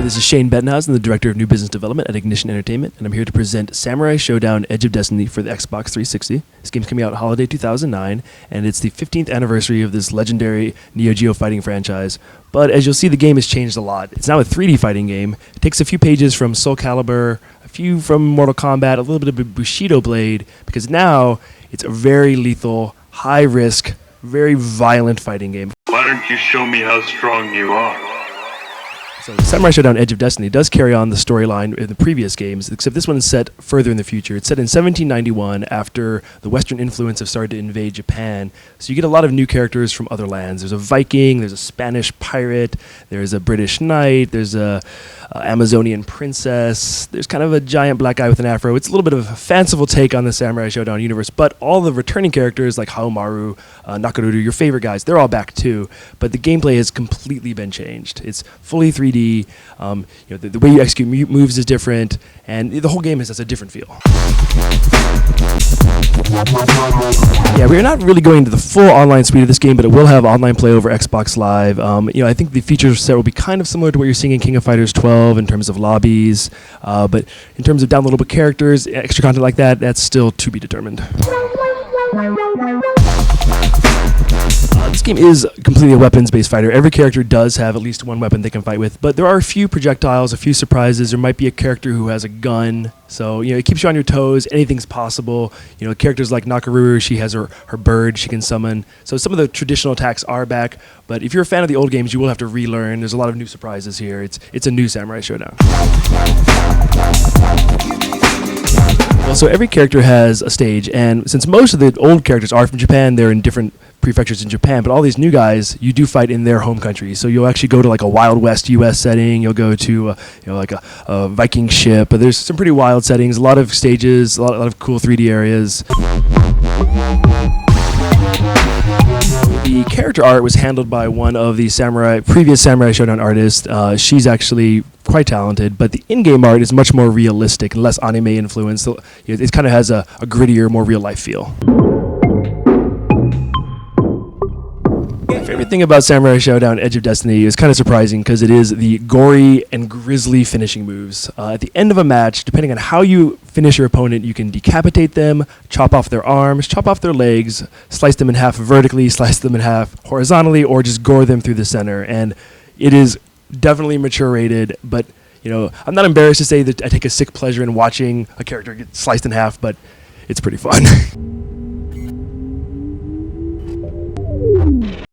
This is Shane Bettenhausen, the Director of New Business Development at Ignition Entertainment, and I'm here to present Samurai Shodown Edge of Destiny for the Xbox 360. This game's coming out holiday 2009, and it's the 15th anniversary of this legendary Neo Geo fighting franchise. But as you'll see, the game has changed a lot. It's now a 3D fighting game. It takes a few pages from Soul Calibur, a few from Mortal Kombat, a little bit of Bushido Blade, because now it's a very lethal, high-risk, very violent fighting game. Why don't you show me how strong you are? So Samurai Shodown Edge of Destiny does carry on the storyline in the previous games, except this one is set further in the future. It's set in 1791 after the Western influence have started to invade Japan. So you get a lot of new characters from other lands. There's a Viking, there's a Spanish pirate, there's a British knight, there's a Amazonian princess, there's kind of a giant black guy with an afro. It's a little bit of a fanciful take on the Samurai Shodown universe, but all the returning characters like Haomaru, Nakaruru, your favorite guys, they're all back too. But the gameplay has completely been changed. It's fully 3D. The way you execute moves is different, and the whole game has a different feel. Yeah, we're not really going to the full online speed of this game, but it will have online play over Xbox Live. I think the feature set will be kind of similar to what you're seeing in King of Fighters 12 in terms of lobbies, but in terms of downloadable characters, extra content like that, that's still to be determined. This game is completely a weapons-based fighter. Every character does have at least one weapon they can fight with, but there are a few projectiles, a few surprises. There might be a character who has a gun, so it keeps you on your toes. Anything's possible. Characters like Nakaruru, she has her bird she can summon. So some of the traditional attacks are back, but if you're a fan of the old games, you will have to relearn. There's a lot of new surprises here. It's a new Samurai Shodown. Well, so every character has a stage, and since most of the old characters are from Japan, they're in different prefectures in Japan, but all these new guys, you do fight in their home country. So you'll actually go to like a Wild West U.S. setting. You'll go to like a Viking ship. But there's some pretty wild settings, a lot of stages, a lot of cool 3D areas. The character art was handled by one of the previous Samurai Shodown artists. She's actually quite talented, but the in-game art is much more realistic and less anime influenced. So it kind of has a grittier, more real-life feel. My favorite thing about Samurai Shodown Edge of Destiny is kind of surprising because it is the gory and grisly finishing moves. At the end of a match, depending on how you finish your opponent, you can decapitate them, chop off their arms, chop off their legs, slice them in half vertically, slice them in half horizontally, or just gore them through the center. And it is definitely mature rated, but I'm not embarrassed to say that I take a sick pleasure in watching a character get sliced in half, but it's pretty fun.